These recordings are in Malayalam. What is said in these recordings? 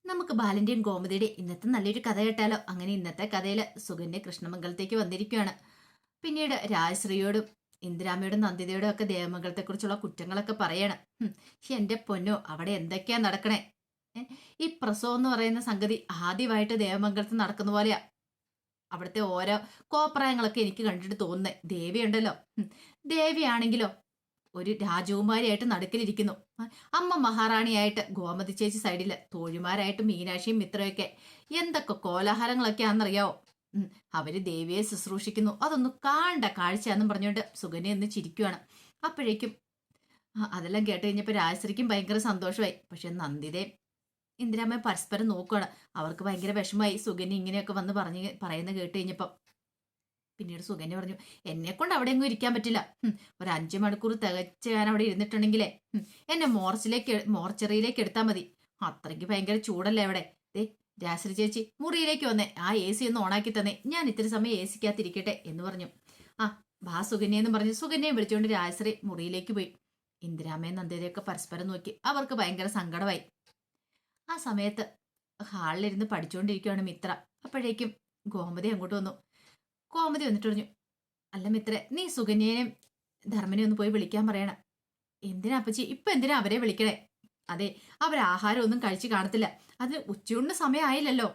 നമുക്ക് ബാലന്റെയും ഗോമതിയുടെ ഇന്നത്തെ നല്ലൊരു കഥ കേട്ടാലോ? അങ്ങനെ ഇന്നത്തെ കഥയിൽ സുകന്യ കൃഷ്ണമംഗലത്തേക്ക് വന്നിരിക്കുകയാണ്. പിന്നീട് രാജശ്രീയോടും ഇന്ദിരാമയോടും നന്ദിതയോടും ഒക്കെ ദേവമംഗലത്തെക്കുറിച്ചുള്ള കുറ്റങ്ങളൊക്കെ പറയാണ്. എന്റെ പൊന്നോ, അവിടെ എന്തൊക്കെയാ നടക്കണേ? ഏ, ഈ പ്രസവം എന്ന് പറയുന്ന സംഗതി ആദ്യമായിട്ട് ദേവമംഗലത്ത് നടക്കുന്ന പോലെയാ. അവിടുത്തെ ഓരോ കോപ്രായങ്ങളൊക്കെ എനിക്ക് കണ്ടിട്ട് തോന്നുന്നേ. ദേവി ഉണ്ടല്ലോ, ദേവിയാണെങ്കിലോ ഒരു രാജകുമാരിയായിട്ട് നടുക്കിലിരിക്കുന്നു. അമ്മ മഹാറാണിയായിട്ട് ഗോമതി ചേച്ചി സൈഡില്, തോഴിമാരായിട്ട് മീനാക്ഷിയും മിത്രയൊക്കെ. എന്തൊക്കെ കോലാഹലങ്ങളൊക്കെയാണെന്നറിയാവോ? അവര് ദേവിയെ ശുശ്രൂഷിക്കുന്നു. അതൊന്നും കാണണ്ട കാഴ്ചയാന്നും പറഞ്ഞുകൊണ്ട് സുകന്യ എന്ന് ചിരിക്കുവാണ്. അപ്പോഴേക്കും അതെല്ലാം കേട്ട് കഴിഞ്ഞപ്പോ രാജശ്രീക്കും ഭയങ്കര സന്തോഷമായി. പക്ഷെ നന്ദിതയും ഇന്ദിരാമ്മ പരസ്പരം നോക്കുകയാണ്. അവർക്ക് ഭയങ്കര വിഷമമായി സുകന്യ ഇങ്ങനെയൊക്കെ വന്ന് പറയുന്ന കേട്ട് കഴിഞ്ഞപ്പം. പിന്നീട് സുകന്യ പറഞ്ഞു, എന്നെ കൊണ്ട് അവിടെ എങ്ങും ഇരിക്കാൻ പറ്റില്ല. ഒരു 5 മണിക്കൂർ തികച്ച് ഞാൻ അവിടെ ഇരുന്നിട്ടുണ്ടെങ്കിലേ എന്നെ മോർച്ചറിയിലേക്ക് എടുത്താൽ മതി. അത്രയ്ക്ക് ഭയങ്കര ചൂടല്ലേ അവിടെ. ദേ രാശ്രീ ചേച്ചി, മുറിയിലേക്ക് വന്നേ, ആ AC ഒന്ന് ഓണാക്കി തന്നെ, ഞാൻ ഇത്തിരി സമയം AC-ക്കകത്തിരിക്കട്ടെ എന്ന് പറഞ്ഞു. ആ ബാ സുകന്യ എന്ന് പറഞ്ഞു സുകന്യയെ വിളിച്ചുകൊണ്ട് രാശ്രീ മുറിയിലേക്ക് പോയി. ഇന്ദിരാമയും നന്ദിതയൊക്കെ പരസ്പരം നോക്കി. അവർക്ക് ഭയങ്കര സങ്കടമായി. ആ സമയത്ത് ഹാളിലിരുന്ന് പഠിച്ചുകൊണ്ടിരിക്കുകയാണ് മിത്ര. അപ്പോഴേക്കും ഗോമതി അങ്ങോട്ട് വന്നു. കോമതി വന്നിട്ട് പറഞ്ഞു, അല്ല മിത്രേ, നീ സുകന്യനെയും ധർമ്മനെ ഒന്ന് പോയി വിളിക്കാൻ പറയണം. എന്തിനാ അപ്പച്ചി ഇപ്പൊ എന്തിനാ അവരെ വിളിക്കണേ? അതെ, അവരാഹാരം ഒന്നും കഴിച്ചു കാണത്തില്ല. അതിന് ഉച്ചയൂണിന് സമയമായില്ലല്ലോ.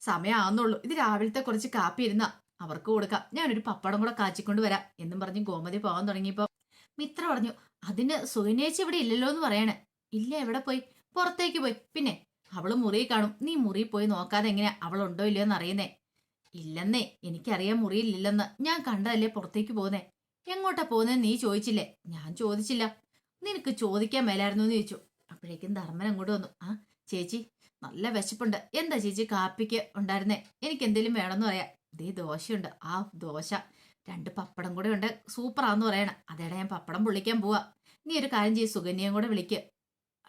സമയമാവുന്നുള്ളൂ. ഇത് രാവിലത്തെ കുറച്ച് കാപ്പി ഇരുന്നാ അവർക്ക് കൊടുക്കാം. ഞാനൊരു പപ്പടം കൂടെ കാച്ചിക്കൊണ്ട് വരാം എന്നും പറഞ്ഞ് ഗോമതി പോകാൻ തുടങ്ങിയപ്പോ മിത്ര പറഞ്ഞു, അതിന് സുകന്യേച്ചി ഇവിടെ ഇല്ലല്ലോ എന്ന് പറയണേ. ഇല്ല, എവിടെ പോയി? പുറത്തേക്ക് പോയി. പിന്നെ അവള് മുറി കാണും. നീ മുറി പോയി നോക്കാതെ എങ്ങനെയാ അവളുണ്ടോ ഇല്ലയോ എന്ന് അറിയുന്നേ? ഇല്ലെന്നേ, എനിക്കറിയാൻ മുറിയിലില്ലെന്ന്. ഞാൻ കണ്ടതല്ലേ പുറത്തേക്ക് പോകുന്നേ. എങ്ങോട്ടാ പോകുന്നതെന്ന് നീ ചോദിച്ചില്ലേ? ഞാൻ ചോദിച്ചില്ല. നിനക്ക് ചോദിക്കാൻ മേലായിരുന്നു എന്ന് ചോദിച്ചു. അപ്പോഴേക്കും ധർമ്മൻ അങ്ങോട്ട് വന്നു. ആ ചേച്ചി, നല്ല വിശപ്പുണ്ട്. എന്താ ചേച്ചി കാപ്പിക്ക് ഉണ്ടായിരുന്നേ? എനിക്ക് എന്തെങ്കിലും വേണമെന്ന് പറയാം. ദേ ദോശയുണ്ട്. ആ ദോശ 2 പപ്പടം കൂടെ ഉണ്ട്, സൂപ്പറാന്ന് പറയണം. അതേടാ, ഞാൻ പപ്പടം പൊള്ളിക്കാൻ പോവാ. നീ ഒരു കാര്യം ചെയ്യ്, സുകന്യയും കൂടെ വിളിക്ക്.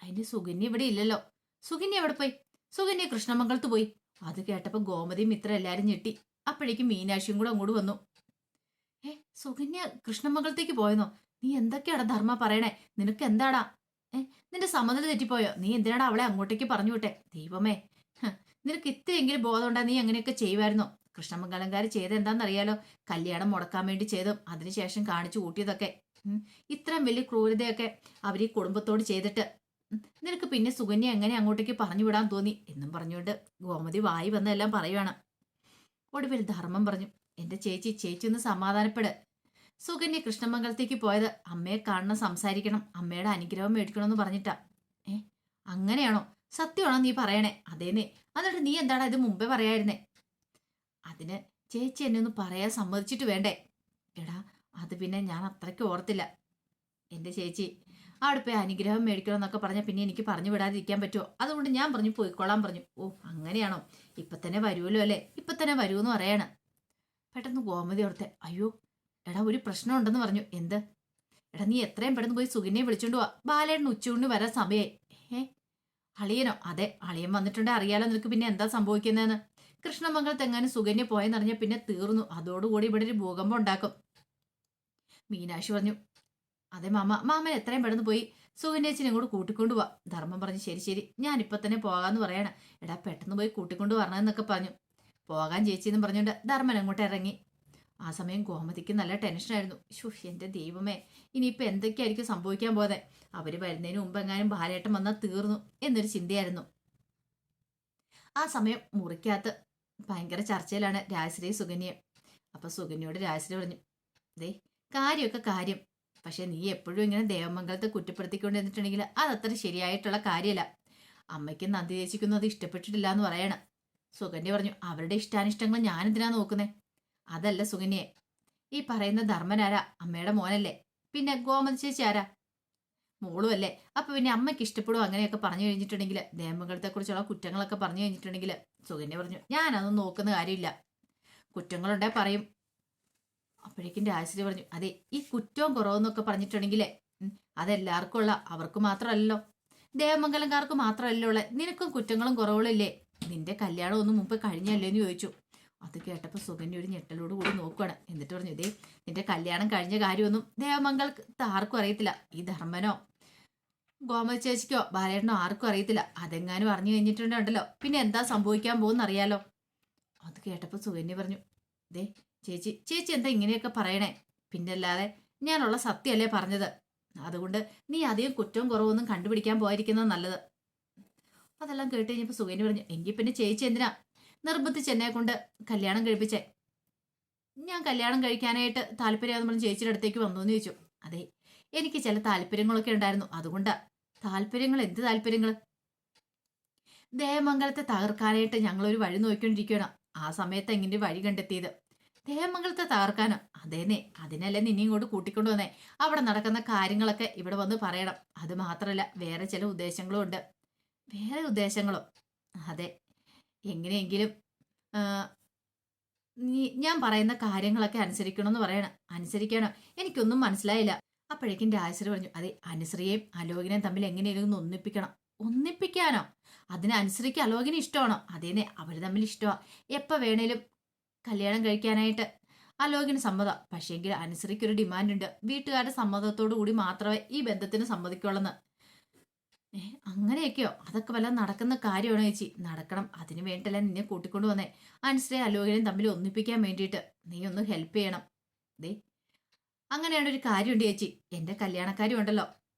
അതിന് സുകന്യ ഇവിടെ ഇല്ലല്ലോ. സുകന്യ എവിടെ പോയി? സുകന്യ കൃഷ്ണമംഗലത്ത് പോയി. അത് കേട്ടപ്പോ ഗോമതിയും മിത്ര എല്ലാരും ഞെട്ടി. അപ്പോഴേക്കും മീനാക്ഷിയും കൂടെ അങ്ങോട്ട് വന്നു. സുകന്യ കൃഷ്ണമംഗലത്തേക്ക് പോയെന്നോ? നീ എന്തൊക്കെയാടാ ധർമ്മ പറയണേ? നിനക്ക് എന്താടാ? നിന്റെ സമനില തെറ്റിപ്പോയോ? നീ എന്തിനാടാ അവളെ അങ്ങോട്ടേക്ക് പറഞ്ഞു വിട്ടെ? ദൈവമേ, നിനക്ക് ഇത്രയെങ്കിലും ബോധം ഉണ്ടാ നീ അങ്ങനെയൊക്കെ ചെയ്യുമായിരുന്നോ? കൃഷ്ണമംഗലംകാർ ചെയ്ത് എന്താണെന്നറിയാലോ? കല്യാണം മുടക്കാൻ വേണ്ടി ചെയ്തും അതിനുശേഷം കാണിച്ചു കൂട്ടിയതൊക്കെ. ഇത്രയും വലിയ ക്രൂരതയൊക്കെ അവർ ഈ കുടുംബത്തോട് ചെയ്തിട്ട് നിനക്ക് പിന്നെ സുകന്യ എങ്ങനെ അങ്ങോട്ടേക്ക് പറഞ്ഞു വിടാൻ തോന്നി എന്നും പറഞ്ഞുകൊണ്ട് ഗോമതി വായി വന്നെല്ലാം പറയുവാണ്. ഒടുവിൽ ധർമ്മം പറഞ്ഞു, എന്റെ ചേച്ചി ഒന്ന് സമാധാനപ്പെട്. സുകന്യ കൃഷ്ണമംഗലത്തേക്ക് പോയത് അമ്മയെ കാണണം, സംസാരിക്കണം, അമ്മയുടെ അനുഗ്രഹം മേടിക്കണമെന്ന് പറഞ്ഞിട്ടാ. അങ്ങനെയാണോ? സത്യമാണോ നീ പറയണേ? അതേന്നേ. എന്നിട്ട് നീ എന്താടാ ഇത് മുമ്പേ പറയായിരുന്നേ? അതിന് ചേച്ചി എന്നെ ഒന്ന് പറയാൻ സമ്മതിച്ചിട്ട് വേണ്ടേ? എടാ, അത് പിന്നെ ഞാൻ അത്രയ്ക്ക് ഓർത്തില്ല. എന്റെ ചേച്ചി അവിടെ പോയി അനുഗ്രഹം മേടിക്കണം എന്നൊക്കെ പറഞ്ഞാൽ പിന്നെ എനിക്ക് പറഞ്ഞു വിടാതിരിക്കാൻ പറ്റുമോ? അതുകൊണ്ട് ഞാൻ പറഞ്ഞു പോയിക്കോളാൻ പറഞ്ഞു. ഓ അങ്ങനെയാണോ? ഇപ്പൊ തന്നെ വരുമല്ലോ അല്ലേ? ഇപ്പൊ തന്നെ വരുമെന്ന് പറയാണ്. പെട്ടെന്ന് ഗോമതി ഓർത്തെ, അയ്യോ എടാ, ഒരു പ്രശ്നം ഉണ്ടെന്ന് പറഞ്ഞു. എന്ത്? എടാ, നീ എത്രയും പെട്ടെന്ന് പോയി സുകന്യെ വിളിച്ചോണ്ട് പോവാ. ബാലേട്ടന് ഉച്ചയൂണിന് വരാൻ സമയമായി. അളിയനോ? അതെ, അളിയൻ വന്നിട്ടുണ്ടെ അറിയാലോ നിനക്ക് പിന്നെ എന്താ സംഭവിക്കുന്നതെന്ന്. കൃഷ്ണമംഗലത്ത് എങ്ങാനും സുകന്യ പോയെന്നറിഞ്ഞാൽ പിന്നെ തീർന്നു. അതോടുകൂടി ഇവിടെ ഒരു ഭൂകമ്പം ഉണ്ടാക്കും. മീനാക്ഷി പറഞ്ഞു, അതെ മാമൻ എത്രയും പെട്ടെന്ന് പോയി സുകന്യേച്ചിനെ കൂടെ കൂട്ടിക്കൊണ്ടു പോവാ. ധർമ്മം പറഞ്ഞു, ശരി ഞാനിപ്പൊ തന്നെ പോകാന്ന് പറയണം. എടാ, പെട്ടെന്ന് പോയി കൂട്ടിക്കൊണ്ടു വരണമെന്നൊക്കെ പറഞ്ഞു. പോകാൻ ചേച്ചിന്നും പറഞ്ഞുകൊണ്ട് ധർമ്മൻ അങ്ങോട്ട് ഇറങ്ങി. ആ സമയം ഗോമതിക്ക് നല്ല ടെൻഷനായിരുന്നു. എന്റെ ദൈവമേ, ഇനിയിപ്പോൾ എന്തൊക്കെയായിരിക്കും സംഭവിക്കാൻ പോതെ? അവര് വരുന്നതിന് മുമ്പ് എങ്ങാനും ബാലേട്ടൻ വന്നാൽ തീർന്നു എന്നൊരു ചിന്തയായിരുന്നു. ആ സമയം മുറിക്കകത്ത് ഭയങ്കര ചർച്ചയിലാണ് രാജശ്രീ സുകന്യ. അപ്പൊ സുകന്യയോട് രാജശ്രീ പറഞ്ഞു, ദേ കാര്യമൊക്കെ കാര്യം, പക്ഷെ നീ എപ്പോഴും ഇങ്ങനെ ദേവമംഗലത്തെ കുറ്റപ്പെടുത്തിക്കൊണ്ടിരുന്നിട്ടുണ്ടെങ്കിൽ അതത്ര ശരിയായിട്ടുള്ള കാര്യമല്ല. അമ്മയ്ക്കും നന്ദി ചേച്ചിക്കൊന്നും അത് ഇഷ്ടപ്പെട്ടിട്ടില്ല എന്ന് പറയണം. സുകന്യ പറഞ്ഞു, അവരുടെ ഇഷ്ടാനിഷ്ടങ്ങൾ ഞാനെന്തിനാ നോക്കുന്നേ? അതല്ല സുകന്യെ, ഈ പറയുന്ന ധർമ്മനാരാ? അമ്മയുടെ മോനല്ലേ. പിന്നെ ഗോമതി ചേച്ചി ആരാ? മോളും അല്ലേ. അപ്പൊ പിന്നെ അമ്മയ്ക്ക് ഇഷ്ടപ്പെടും അങ്ങനെയൊക്കെ പറഞ്ഞു കഴിഞ്ഞിട്ടുണ്ടെങ്കിൽ, ദേവമംഗലത്തെ കുറിച്ചുള്ള കുറ്റങ്ങളൊക്കെ പറഞ്ഞു കഴിഞ്ഞിട്ടുണ്ടെങ്കിൽ. സുകന്യ പറഞ്ഞു, ഞാനതൊന്നും നോക്കുന്ന കാര്യമില്ല. കുറ്റങ്ങളുണ്ടെ പറയും. അപ്പോഴേക്കും രാജശ്രീ പറഞ്ഞു, അതെ, ഈ കുറ്റവും കുറവെന്നൊക്കെ പറഞ്ഞിട്ടുണ്ടെങ്കിലേ അതെല്ലാവർക്കും ഉള്ള, അവർക്ക് മാത്രമല്ലല്ലോ, ദേവമംഗലംകാർക്ക് മാത്രമല്ലോ ഉള്ള. നിനക്കും കുറ്റങ്ങളും കുറവുകളും ഇല്ലേ? നിന്റെ കല്യാണം ഒന്നും മുമ്പ് കഴിഞ്ഞല്ലേ എന്ന് ചോദിച്ചു. അത് കേട്ടപ്പോൾ സുകന്യ ഒരു ഞെട്ടലോട് കൂടി നോക്കുകയാണ്. എന്നിട്ട് പറഞ്ഞു, ഇതേ നിന്റെ കല്യാണം കഴിഞ്ഞ കാര്യമൊന്നും ദേവമംഗലത്ത് ആർക്കും അറിയത്തില്ല. ഈ ധർമ്മനോ ഗോമതി ചേച്ചിക്കോ ബാലേട്ടനോ ആർക്കും അറിയത്തില്ല. അതെങ്ങാനും അറിഞ്ഞു കഴിഞ്ഞിട്ടുണ്ടല്ലോ പിന്നെ എന്താ സംഭവിക്കാൻ പോകുന്ന അറിയാലോ. അത് കേട്ടപ്പോൾ സുകന്യ പറഞ്ഞു, ദേ ചേച്ചി ചേച്ചി എന്താ ഇങ്ങനെയൊക്കെ പറയണേ? പിന്നല്ലാതെ ഞാനുള്ള സത്യമല്ലേ പറഞ്ഞത്. അതുകൊണ്ട് നീ അധികം കുറ്റവും കുറവൊന്നും കണ്ടുപിടിക്കാൻ പോയിരിക്കുന്നത് നല്ലത്. അതെല്ലാം കേട്ട് കഴിഞ്ഞപ്പോൾ സുകന്യ പറഞ്ഞു, എങ്കിൽ പിന്നെ ചേച്ചി എന്തിനാ നിർബന്ധിച്ച് എന്നെ കൊണ്ട് കല്യാണം കഴിപ്പിച്ചേ? ഞാൻ കല്യാണം കഴിക്കാനായിട്ട് താല്പര്യമാണെന്ന് പറഞ്ഞ് ചേച്ചിയുടെ അടുത്തേക്ക് വന്നു എന്ന് ചോദിച്ചു. അതെ, എനിക്ക് ചില താല്പര്യങ്ങളൊക്കെ ഉണ്ടായിരുന്നു. അതുകൊണ്ടാ. താല്പര്യങ്ങൾ? എന്ത് താല്പര്യങ്ങൾ? ദേവമംഗലത്തെ തകർക്കാനായിട്ട് ഞങ്ങളൊരു വഴി നോക്കിക്കൊണ്ടിരിക്കുകയാണ്. ആ സമയത്ത് എങ്ങനെ വഴി കണ്ടെത്തിയത്? ദേവമംഗലത്തെ തകർക്കാനോ? അതേന്നെ, അതിനല്ലേ നിന്നെ ഇങ്ങോട്ട് കൂട്ടിക്കൊണ്ടു വന്നേ. അവിടെ നടക്കുന്ന കാര്യങ്ങളൊക്കെ ഇവിടെ വന്ന് പറയണം. അത് മാത്രമല്ല വേറെ ചില ഉദ്ദേശങ്ങളും ഉണ്ട്. വേറെ ഉദ്ദേശങ്ങളോ? അതെ, എങ്ങനെയെങ്കിലും ആ, ഞാൻ പറയുന്ന കാര്യങ്ങളൊക്കെ അനുസരിക്കണമെന്ന് പറയണം. അനുസരിക്കാനോ? എനിക്കൊന്നും മനസ്സിലായില്ല. അപ്പോഴേക്കും രാജശ്രീ പറഞ്ഞു, അതെ, അനുശ്രീയെയും അലോകിനെയും തമ്മിൽ എങ്ങനെയെങ്കിലും ഒന്ന് ഒന്നിപ്പിക്കണം. ഒന്നിപ്പിക്കാനോ? അതിന് അനുശ്രീക്ക് അലോകിനെ ഇഷ്ടമാണോ? അതേനെ, അവര് തമ്മിൽ ഇഷ്ടമാ. എപ്പോ വേണേലും കല്യാണം കഴിക്കാനായിട്ട് അലോകിന് സമ്മതം. പക്ഷേങ്കിൽ അനുശ്രീക്ക് ഒരു ഡിമാൻഡ് ഉണ്ട്. വീട്ടുകാരുടെ സമ്മതത്തോടു കൂടി മാത്രമേ ഈ ബന്ധത്തിന് സമ്മതിക്കുള്ളെന്ന്. അങ്ങനെയൊക്കെയോ? അതൊക്കെ വല്ല നടക്കുന്ന കാര്യമാണോ ചേച്ചി? നടക്കണം. അതിനു വേണ്ടിയല്ല നിന്നെ കൂട്ടിക്കൊണ്ടു വന്നേ. അനുശ്രീ അലോകിനെയും തമ്മിൽ ഒന്നിപ്പിക്കാൻ വേണ്ടിയിട്ട് നീ ഒന്ന് ഹെൽപ്പ് ചെയ്യണം. ദേ, അങ്ങനെയാണ് ഒരു കാര്യമുണ്ട് ചേച്ചി. എന്റെ കല്യാണക്കാര്യം ഉണ്ടല്ലോ,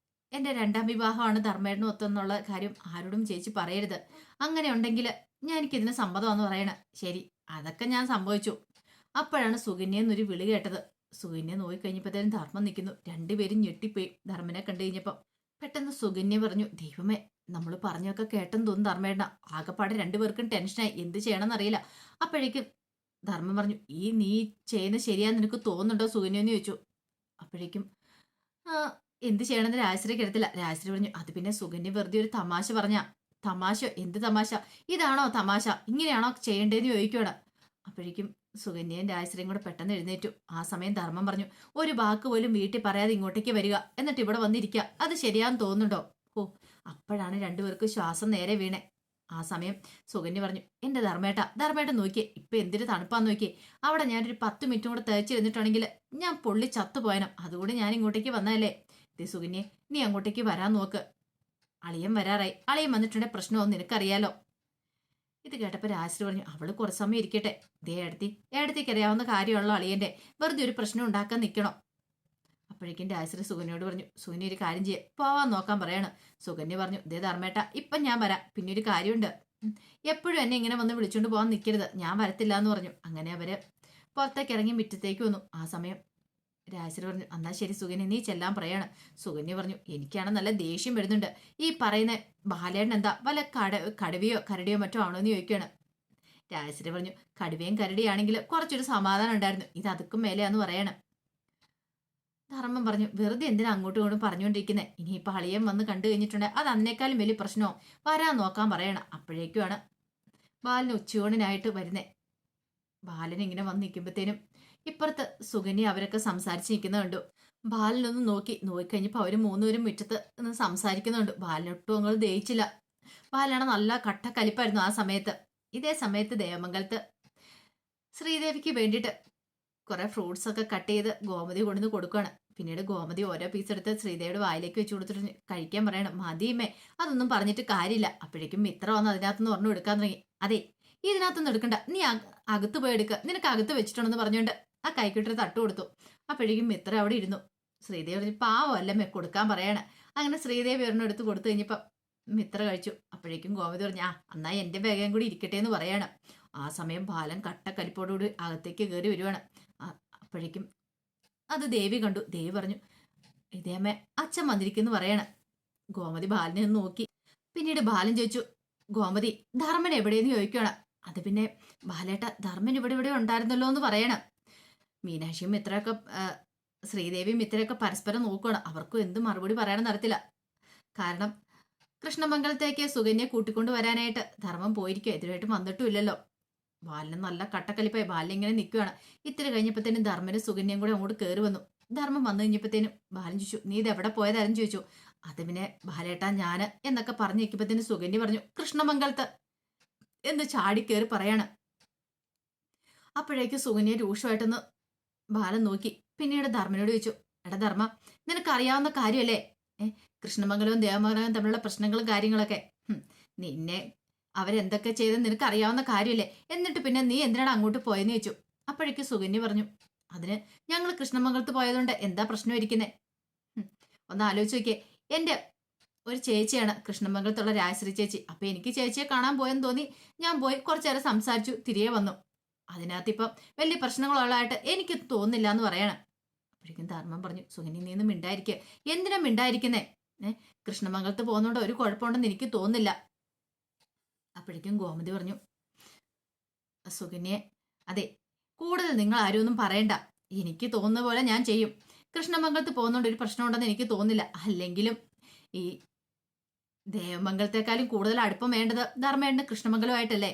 എന്റെ രണ്ടാം വിവാഹമാണ് ധർമ്മേടനും ഒത്തെന്നുള്ള കാര്യം ആരോടും ചേച്ചി പറയരുത്. അങ്ങനെ ഉണ്ടെങ്കിൽ ഞാൻ എനിക്കിതിന് സമ്മതമാണെന്ന് പറയണ. ശരി, അതൊക്കെ ഞാൻ സംഭവിച്ചു. അപ്പോഴാണ് സുകന്യെന്നൊരു വിളി കേട്ടത്. സുകന്യ നോക്കിക്കഴിഞ്ഞപ്പോഴത്തേനും ധർമ്മം നിൽക്കുന്നു. രണ്ടുപേരും ഞെട്ടിപ്പോയി ധർമ്മനെ കണ്ടു കഴിഞ്ഞപ്പം. പെട്ടെന്ന് സുകന്യ പറഞ്ഞു, ദൈവമേ, നമ്മൾ പറഞ്ഞൊക്കെ കേട്ടെന്ന് തോന്നുന്നു ധർമ്മേടന. ആകെപ്പാടെ രണ്ടുപേർക്കും ടെൻഷനായി, എന്ത് ചെയ്യണമെന്നറിയില്ല. അപ്പോഴേക്കും ധർമ്മം പറഞ്ഞു, നീ ചെയ്യുന്നത് ശരിയാന്ന് നിനക്ക് തോന്നുന്നുണ്ടോ സുകന്യ എന്ന് ചോദിച്ചു. അപ്പോഴേക്കും ആ, എന്ത് ചെയ്യണമെന്ന് രാജശ്രീ കേട്ടത്തില്ല. രാജശ്രീ പറഞ്ഞു, അത് പിന്നെ സുകന്യ വെറുതെ ഒരു തമാശ പറഞ്ഞ. തമാശ? എന്ത് തമാശ? ഇതാണോ തമാശ? ഇങ്ങനെയാണോ ചെയ്യേണ്ടതെന്ന് ചോദിക്കുകയാണ്. അപ്പോഴേക്കും സുകന്യയും രാജശ്രീയും കൂടെ പെട്ടെന്ന് എഴുന്നേറ്റു. ആ സമയം ധർമ്മം പറഞ്ഞു, ഒരു വാക്ക് പോലും വീട്ടിൽ പറയാതെ ഇങ്ങോട്ടേക്ക് വരിക, എന്നിട്ട് ഇവിടെ വന്നിരിക്കുക, അത് ശരിയാന്ന് തോന്നുന്നുണ്ടോ? ഓ, അപ്പോഴാണ് രണ്ടുപേർക്ക് ശ്വാസം നേരെ വീണേ. ആ സമയം സുകന്യ പറഞ്ഞു, എന്റെ ധർമ്മേട്ട നോക്കിയേ, ഇപ്പൊ എന്തൊരു തണുപ്പാന്ന് നോക്കിയേ. അവിടെ ഞാനൊരു 10 മിനിറ്റും കൂടെ തേച്ചിരുന്നിട്ടുണ്ടെങ്കിൽ ഞാൻ പൊള്ളി ചത്തുപോയനം. അതുകൊണ്ട് ഞാൻ ഇങ്ങോട്ടേക്ക് വന്നതല്ലേ. ദേ സുകന്യെ, നീ അങ്ങോട്ടേക്ക് വരാൻ നോക്ക്. അളിയൻ വരാറായി. അളിയൻ വന്നിട്ടുണ്ടെ പ്രശ്നമൊന്നും നിനക്കറിയാലോ. ഇത് കേട്ടപ്പോൾ രാജശ്രീ പറഞ്ഞു, അവള് കുറച്ച് സമയം ഇരിക്കട്ടെ. ദേ ഏടത്തേക്ക് അറിയാവുന്ന കാര്യമുള്ള അളിയന്റെ വെറുതെ ഒരു പ്രശ്നം ഉണ്ടാക്കാൻ നിൽക്കണോ? അപ്പോഴേക്കും രാജശ്രീ സുകന്യോട് പറഞ്ഞു, സുകന്യ ഒരു കാര്യം ചെയ്യേ, പോവാൻ നോക്കാൻ പറയാണ്. സുകന്യ പറഞ്ഞു, ദേ ധർമ്മേട്ട, ഇപ്പം ഞാൻ വരാം. പിന്നെ ഒരു കാര്യമുണ്ട്, എപ്പോഴും എന്നെ ഇങ്ങനെ വന്ന് വിളിച്ചോണ്ട് പോകാൻ നിൽക്കരുത്. ഞാൻ വരത്തില്ല എന്ന് പറഞ്ഞു. അങ്ങനെ അവര് പുറത്തേക്ക് ഇറങ്ങി മുറ്റത്തേക്ക് വന്നു. ആ സമയം രാജശ്രീ പറഞ്ഞു, എന്നാ ശരി സുകന്യ, നീ ചെല്ലാൻ പറയാണ്. സുകന്യ പറഞ്ഞു, എനിക്കാണ് നല്ല ദേഷ്യം വരുന്നുണ്ട്. ഈ പറയുന്ന ബാലേട്ടൻ എന്താ വല്ല കടുവയോ കരടിയോ മറ്റോ ആണോ എന്ന് ചോദിക്കുകയാണ്. രാജശ്രീ പറഞ്ഞു, കടുവയും കരടിയാണെങ്കിൽ കുറച്ചൊരു സമാധാനം ഉണ്ടായിരുന്നു, ഇത് അതുക്കും മേലെയാന്ന് പറയണം. ധർമ്മം പറഞ്ഞു, വെറുതെ എന്തിനാ അങ്ങോട്ടും ഇങ്ങോട്ടും പറഞ്ഞുകൊണ്ടിരിക്കുന്നത്? ഇനിയിപ്പോൾ അളിയൻ വന്ന് കണ്ടു കഴിഞ്ഞിട്ടുണ്ടെങ്കിൽ അത് അതിനേക്കാളും വലിയ പ്രശ്നമോ. വരാൻ നോക്കാൻ പറയണം. അപ്പോഴേക്കുമാണ് ബാലന് ഉച്ചയൂണിനായിട്ട് വരുന്നേ. ബാലൻ ഇങ്ങനെ വന്ന് നിൽക്കുമ്പോഴത്തേനും ഇപ്പുറത്ത് സുകന്യ അവരൊക്കെ സംസാരിച്ച് നിൽക്കുന്നത് കണ്ടു. ബാലനൊന്ന് നോക്കിക്കഴിഞ്ഞപ്പോൾ അവർ മൂന്നുപേരും മുറ്റത്ത് നിന്ന് സംസാരിക്കുന്നുണ്ട്. ബാലനൊട്ടും അങ്ങ് ദഹിച്ചില്ല. ബാലനാണ് നല്ല കട്ടക്കലിപ്പായിരുന്നു ആ സമയത്ത്. ഇതേ സമയത്ത് ദേവമംഗലത്ത് ശ്രീദേവിക്ക് വേണ്ടിയിട്ട് കുറെ ഫ്രൂട്ട്സ് ഒക്കെ കട്ട് ചെയ്ത് ഗോമതി കൊണ്ടുവന്ന് കൊടുക്കുകയാണ്. പിന്നീട് ഗോമതി ഓരോ പീസ് എടുത്ത് ശ്രീദേവിയുടെ വായിലേക്ക് വെച്ച് കൊടുത്തിട്ട് കഴിക്കാൻ പറയണം. മതിയമ്മേ, അതൊന്നും പറഞ്ഞിട്ട് കാര്യമില്ല. അപ്പോഴേക്കും മിത്ര വന്ന് അതിനകത്തുനിന്ന് ഒരെണ്ണം എടുക്കാൻ തുടങ്ങി. അതെ, ഇതിനകത്തൊന്നും എടുക്കണ്ട, നീ അകത്ത് പോയി എടുക്കുക, നിനക്ക് അകത്ത് വെച്ചിട്ടുണ്ടെന്ന് പറഞ്ഞുകൊണ്ട് ആ കൈക്കിട്ടൊരു തട്ട് കൊടുത്തു. അപ്പോഴേക്കും മിത്ര അവിടെ ഇരുന്നു. ശ്രീദേവി പറഞ്ഞു, പാവമല്ലമ്മേ, കൊടുക്കാൻ പറയാണ്. അങ്ങനെ ശ്രീദേവി ഒരെണ്ണം എടുത്ത് കൊടുത്തു കഴിഞ്ഞപ്പം മിത്ര കഴിച്ചു. അപ്പോഴേക്കും ഗോമതി പറഞ്ഞു, എന്നാ എന്റെ വേഗം കൂടി ഇരിക്കട്ടെ എന്ന് പറയാണ്. ആ സമയം ബാലൻ കട്ടക്കലിപ്പോടുകൂടി അകത്തേക്ക് കയറി വരുവാണ്. അപ്പോഴേക്കും അത് ദേവി കണ്ടു. ദേവി പറഞ്ഞു, ഇതേമ്മ അച്ഛൻ വന്നിരിക്കുന്നു പറയാണ്. ഗോമതി ബാലനെ ഒന്ന് നോക്കി. പിന്നീട് ബാലൻ ചോദിച്ചു, ഗോമതി ധർമ്മൻ എവിടെയെന്ന് ചോദിക്കുകയാണ്. അത് പിന്നെ ബാലേട്ട, ധർമ്മൻ ഇവിടെ ഉണ്ടായിരുന്നല്ലോ എന്ന് പറയണം. മീനാക്ഷിയും മിത്രയൊക്കെ ശ്രീദേവിയും മിത്രയൊക്കെ പരസ്പരം നോക്കുകയാണ്. അവർക്കും എന്ത് മറുപടി പറയാനെന്ന് അറിയത്തില്ല. കാരണം കൃഷ്ണമംഗലത്തേക്ക് സുകന്യെ കൂട്ടിക്കൊണ്ടു വരാനായിട്ട് ധർമ്മം പോയിരിക്കുക, എതിരായിട്ടും വന്നിട്ടും ഇല്ലല്ലോ. ബാലന് നല്ല കട്ടക്കലിപ്പായി. ബാലൻ ഇങ്ങനെ നിൽക്കുകയാണ്. ഇത്തിരി കഴിഞ്ഞപ്പോഴത്തേനും ധർമ്മനും സുകന്യയും കൂടെ അങ്ങോട്ട് കയറി വന്നു. ധർമ്മം വന്നു കഴിഞ്ഞപ്പോഴത്തേനും ബാലൻ ചോദിച്ചു, നീ ഇത് എവിടെ പോയതായിരുന്നു ചോദിച്ചു. അത് പിന്നെ ബാലേട്ടാ ഞാന് എന്നൊക്കെ പറഞ്ഞു നിൽക്കുമ്പോഴത്തേനും സുകന്യ പറഞ്ഞു, കൃഷ്ണമംഗലത്ത് എന്ന് ചാടിക്കേറി പറയാണ്. അപ്പോഴേക്കും സുകന്യ രൂക്ഷമായിട്ടൊന്ന് ബാലൻ നോക്കി. പിന്നീട് ധർമ്മനോട് ചോദിച്ചു, എടാ ധർമ്മ, നിനക്കറിയാവുന്ന കാര്യമല്ലേ കൃഷ്ണമംഗലവും ദേവമംഗലവും തമ്മിലുള്ള പ്രശ്നങ്ങളും കാര്യങ്ങളൊക്കെ. നിന്നെ അവരെന്തൊക്കെ ചെയ്തെന്ന് നിനക്ക് അറിയാവുന്ന കാര്യമില്ലേ, എന്നിട്ട് പിന്നെ നീ എന്തിനാണ് അങ്ങോട്ട് പോയെന്ന് ചോദിച്ചു. അപ്പോഴേക്ക് സുകന്യ പറഞ്ഞു, അതിന് ഞങ്ങൾ കൃഷ്ണമംഗലത്ത് പോയതുകൊണ്ട് എന്താ പ്രശ്നം ഇരിക്കുന്നത്? ഒന്ന് ആലോചിച്ച് നോക്കിയേ, എൻ്റെ ഒരു ചേച്ചിയാണ് കൃഷ്ണമംഗലത്തുള്ള രാജശ്രീ ചേച്ചി. അപ്പൊ എനിക്ക് ചേച്ചിയെ കാണാൻ പോയെന്ന് തോന്നി, ഞാൻ പോയി കുറച്ചേരം സംസാരിച്ചു, തിരികെ വന്നു. അതിനകത്ത് ഇപ്പം വലിയ പ്രശ്നങ്ങളുള്ളതായിട്ട് എനിക്ക് തോന്നുന്നില്ല എന്ന് പറയണം. അപ്പോഴേക്കും ധർമ്മം പറഞ്ഞു, സുകന്യ നീ ഒന്നും മിണ്ടായിരിക്കുക. എന്തിനാ മിണ്ടായിരിക്കുന്നേ? കൃഷ്ണമംഗലത്ത് പോകുന്നതുകൊണ്ട് ഒരു കുഴപ്പമുണ്ടെന്ന് എനിക്ക് തോന്നുന്നില്ല. അപ്പോഴേക്കും ഗോമതി പറഞ്ഞു, സുകന്യെ, അതെ, കൂടുതൽ നിങ്ങൾ ആരും ഒന്നും പറയണ്ട. എനിക്ക് തോന്നുന്ന പോലെ ഞാൻ ചെയ്യും. കൃഷ്ണമംഗലത്ത് പോകുന്നതുകൊണ്ട് ഒരു പ്രശ്നമുണ്ടെന്ന് എനിക്ക് തോന്നുന്നില്ല. അല്ലെങ്കിലും ഈ ദേവമംഗലത്തെക്കാളും കൂടുതൽ അടുപ്പം വേണ്ടത് ധർമ്മേണ്ട കൃഷ്ണമംഗലമായിട്ടല്ലേ?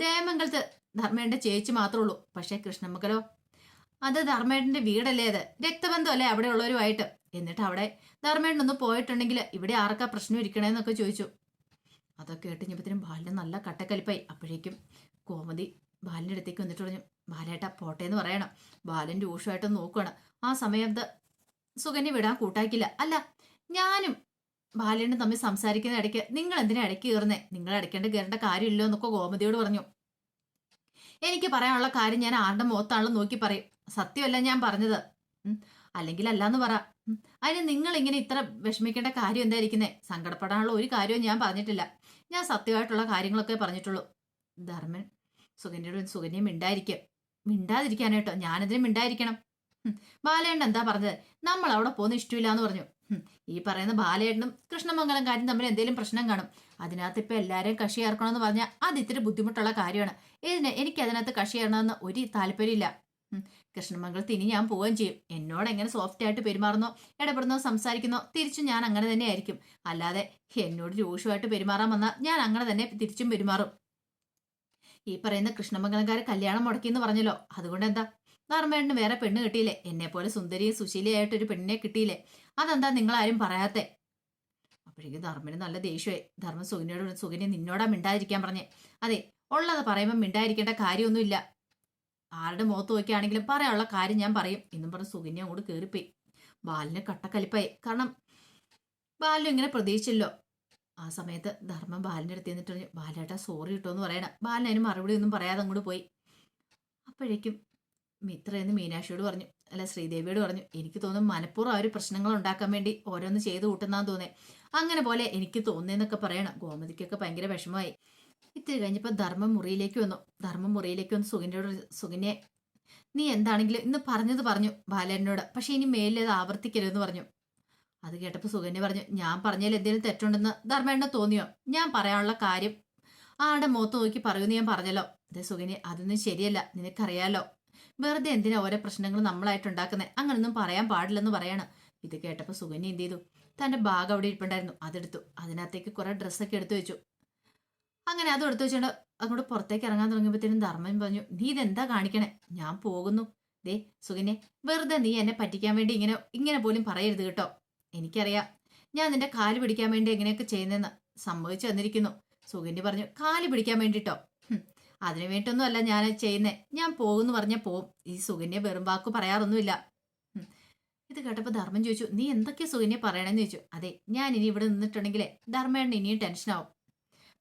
ദേവമംഗലത്ത് ധർമ്മേണ്ട ചേച്ചി മാത്രമേ ഉള്ളൂ. പക്ഷെ കൃഷ്ണമംഗലോ, അത് ധർമ്മേട്ടന്റെ വീടല്ലേ, അത് രക്തബന്ധമല്ലേ അവിടെ ഉള്ളവരുമായിട്ട്. എന്നിട്ട് അവിടെ ധർമ്മേട്ടനൊന്ന് പോയിട്ടുണ്ടെങ്കിൽ ഇവിടെ ആർക്കാ പ്രശ്നം ഇരിക്കണേന്നൊക്കെ ചോദിച്ചു. അതൊക്കെ കേട്ടിഞ്ഞപ്പത്തിനും ബാലിന് നല്ല കട്ടക്കലിപ്പായി. അപ്പോഴേക്കും കോമതി ബാലിൻ്റെ അടുത്തേക്ക് വന്നിട്ട് പറഞ്ഞു, ബാലേട്ട പോട്ടെ എന്ന് പറയണം. ബാലൻ രൂക്ഷമായിട്ട് നോക്കുകയാണ്. ആ സമയത്ത് സുകന്യ വിടാൻ കൂട്ടാക്കില്ല. അല്ല, ഞാനും ബാലേനും തമ്മിൽ സംസാരിക്കുന്ന ഇടയ്ക്ക് നിങ്ങൾ എന്തിനാ ഇടയ്ക്ക് കയറുന്നേ? നിങ്ങൾ ഇടയ്ക്കേണ്ട കയറേണ്ട കാര്യമില്ലോ എന്നൊക്കെ ഗോമതിയോട് പറഞ്ഞു. എനിക്ക് പറയാനുള്ള കാര്യം ഞാൻ ആരുടെ മുഖത്താണല്ലോ നോക്കി പറയും. സത്യമല്ല ഞാൻ പറഞ്ഞത്. അല്ലെങ്കിൽ അല്ലാന്ന് പറ. അതിന് നിങ്ങൾ ഇങ്ങനെ ഇത്ര വിഷമിക്കേണ്ട കാര്യം എന്തായിരിക്കുന്നേ? സങ്കടപ്പെടാനുള്ള ഒരു കാര്യവും ഞാൻ പറഞ്ഞിട്ടില്ല. ഞാൻ സത്യമായിട്ടുള്ള കാര്യങ്ങളൊക്കെ പറഞ്ഞിട്ടുള്ളൂ. ധർമ്മൻ സുകന്യയോട്, സുകന്യ മിണ്ടാതിരിക്കാനായിട്ടോ? ഞാനെതിരെ മിണ്ടായിരിക്കണം? ബാലേട്ടൻ എന്താ പറഞ്ഞത്? നമ്മൾ അവിടെ പോകുന്ന ഇഷ്ടമില്ല എന്ന് പറഞ്ഞു. ഈ പറയുന്ന ബാലേട്ടനും കൃഷ്ണമംഗലം കാര്യം തമ്മിൽ എന്തെങ്കിലും പ്രശ്നം കാണും. അതിനകത്ത് ഇപ്പൊ എല്ലാവരെയും കക്ഷി ചേർക്കണമെന്ന് പറഞ്ഞാൽ അത് ഇത്തിരി ബുദ്ധിമുട്ടുള്ള കാര്യമാണ്. എനിക്ക് അതിനകത്ത് കക്ഷി ചേരണമെന്ന് ഒരു താല്പര്യമില്ല. കൃഷ്ണമംഗലത്ത് ഇനി ഞാൻ പോവുകയും ചെയ്യും. എന്നോട് എങ്ങനെ സോഫ്റ്റ് ആയിട്ട് പെരുമാറുന്നോ, ഇടപെടുന്നോ, സംസാരിക്കുന്നോ തിരിച്ചും ഞാൻ അങ്ങനെ തന്നെ ആയിരിക്കും. അല്ലാതെ എന്നോട് രൂക്ഷമായിട്ട് പെരുമാറാൻ വന്നാൽ ഞാൻ അങ്ങനെ തന്നെ തിരിച്ചും പെരുമാറും. ഈ പറയുന്ന കൃഷ്ണമംഗലംകാരെ കല്യാണം മുടക്കിയെന്ന് പറഞ്ഞല്ലോ, അതുകൊണ്ട് എന്താ? ധർമ്മേട്ടന് വേറെ പെണ്ണ് കിട്ടിയില്ലേ? എന്നെ പോലെ സുന്ദരിയും സുശീലയായിട്ട് ഒരു പെണ്ണിനെ കിട്ടിയില്ലേ? അതെന്താ നിങ്ങളാരും പറയാത്തെ? അപ്പോഴേക്കും ധർമ്മന് നല്ല ദേഷ്യമായി. ധർമ്മം സുകന്യോട്, സുകന്യ നിന്നോടാ മിണ്ടാതിരിക്കാൻ പറഞ്ഞേ. അതെ, ഉള്ളത് പറയുമ്പോൾ മിണ്ടായിരിക്കേണ്ട കാര്യമൊന്നുമില്ല. ആരുടെ മുഖത്ത് നോക്കിയാണെങ്കിലും പറയാനുള്ള കാര്യം ഞാൻ പറയും എന്നും പറഞ്ഞ് സുകന്യ അങ്ങോട്ട് കയറിപ്പോയി. ബാലിന് കട്ടക്കലിപ്പായി. കാരണം ബാലിനും ഇങ്ങനെ പ്രതീക്ഷിച്ചല്ലോ. ആ സമയത്ത് ധർമ്മം ബാലിൻ്റെ അടുത്ത് നിന്നിട്ട് പറഞ്ഞു, ബാലേട്ടാ സോറി കിട്ടോ എന്ന് പറയണം. ബാലിന് അതിന് മറുപടി ഒന്നും പറയാതെ അങ്ങോട്ട് പോയി. അപ്പോഴേക്കും മിത്ര എന്ന് മീനാക്ഷിയോട് പറഞ്ഞു, അല്ല ശ്രീദേവിയോട് പറഞ്ഞു, എനിക്ക് തോന്നുന്നു മനഃപൂർവ്വം ആ ഒരു പ്രശ്നങ്ങൾ ഉണ്ടാക്കാൻ വേണ്ടി ഓരോന്ന് ചെയ്ത് കൂട്ടുന്നാന്ന് തോന്നേ. അങ്ങനെ പോലെ എനിക്ക് തോന്നുന്നതെന്നൊക്കെ പറയണം. ഗോമതിക്കൊക്കെ ഭയങ്കര വിഷമമായി. ഇത്തിരി കഴിഞ്ഞപ്പോൾ ധർമ്മം മുറിയിലേക്ക് വന്നു. സുകന്യയോട്, സുകന്യെ, നീ എന്താണെങ്കിലും ഇന്ന് പറഞ്ഞത് പറഞ്ഞു ബാലേട്ടനോട്, പക്ഷെ ഇനി മേലിൽ ആവർത്തിക്കരുതെന്ന് പറഞ്ഞു. അത് കേട്ടപ്പോൾ സുകന്യ പറഞ്ഞു, ഞാൻ പറഞ്ഞതിൽ എന്തെങ്കിലും തെറ്റുണ്ടെന്ന് ധർമ്മേട്ടന് തോന്നിയോ? ഞാൻ പറയാനുള്ള കാര്യം ആരുടെ മുഖത്ത് നോക്കി പറയുമെന്ന് ഞാൻ പറഞ്ഞല്ലോ. അതെ സുകന്യ, അതൊന്നും ശരിയല്ല, നിനക്കറിയാലോ. വെറുതെ എന്തിനാ ഓരോ പ്രശ്നങ്ങൾ നമ്മളായിട്ട് ഉണ്ടാക്കുന്നത്? അങ്ങനൊന്നും പറയാൻ പാടില്ലെന്ന് പറയണം. ഇത് കേട്ടപ്പോൾ സുകന്യ എന്ത് ചെയ്തു? തന്റെ ബാഗ് അവിടെ ഇരിപ്പുണ്ടായിരുന്നു, അതെടുത്തു. അതിനകത്തേക്ക് കുറെ ഡ്രസ്സൊക്കെ എടുത്തു വെച്ചു. അങ്ങനെ അതും എടുത്തു വെച്ചോണ്ട് അങ്ങോട്ട് പുറത്തേക്ക് ഇറങ്ങാൻ തുടങ്ങിയപ്പോഴത്തേനും ധർമ്മൻ പറഞ്ഞു, നീ ഇതെന്താ കാണിക്കണേ? ഞാൻ പോകുന്നു. ദേ സുകന്യ, വെറുതെ നീ എന്നെ പറ്റിക്കാൻ വേണ്ടി ഇങ്ങനെ പോലും പറയരുത് കേട്ടോ. എനിക്കറിയാം ഞാൻ നിന്റെ കാല് പിടിക്കാൻ വേണ്ടി എങ്ങനെയൊക്കെ ചെയ്യുന്നതെന്ന്. സംഭവിച്ചു വന്നിരിക്കുന്നു. സുകന്യ പറഞ്ഞു, കാല് പിടിക്കാൻ വേണ്ടിട്ടോ? അതിനു വേണ്ടിയൊന്നും അല്ല ഞാൻ ചെയ്യുന്നേ. ഞാൻ പോകുന്നു പറഞ്ഞാൽ പോവും. ഈ സുകന്യ വെറും വാക്ക് പറയാറൊന്നുമില്ല. ഇത് കേട്ടപ്പോൾ ധർമ്മൻ ചോദിച്ചു, നീ എന്തൊക്കെയാ സുകന്യ പറയണെന്ന് ചോദിച്ചു. അതെ, ഞാൻ ഇനി ഇവിടെ നിന്നിട്ടുണ്ടെങ്കിലേ ധർമ്മേണ്ണ ഇനിയും ടെൻഷനാവും.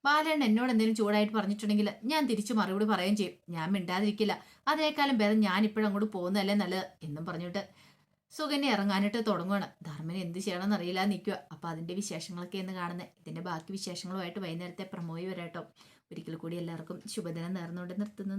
ബാലേണ്ണ എന്നോട് എന്തെങ്കിലും ചൂടായിട്ട് പറഞ്ഞിട്ടുണ്ടെങ്കിൽ ഞാൻ തിരിച്ചു മറുപടി പറയുകയും ചെയ്യും. ഞാൻ മിണ്ടാതിരിക്കില്ല. അതിനേക്കാളും ഭേദം ഞാൻ ഇപ്പോഴും അങ്ങോട്ട് പോകുന്നതല്ലേ നല്ലത് എന്നും പറഞ്ഞിട്ട് സുകന്യ ഇറങ്ങാനായിട്ട് തുടങ്ങുകയാണ്. ധർമ്മന് എന്ത് ചെയ്യണമെന്ന് അറിയില്ല നിൽക്കുക. അപ്പൊ അതിന്റെ വിശേഷങ്ങളൊക്കെ എന്ന് കാണുന്നത്. ഇതിന്റെ ബാക്കി വിശേഷങ്ങളുമായിട്ട് വൈകുന്നേരത്തെ പ്രമോയി വരാട്ടോ. ഒരിക്കൽ കൂടി എല്ലാവർക്കും ശുഭദിനം നേർന്നുകൊണ്ട് നിർത്തുന്നു.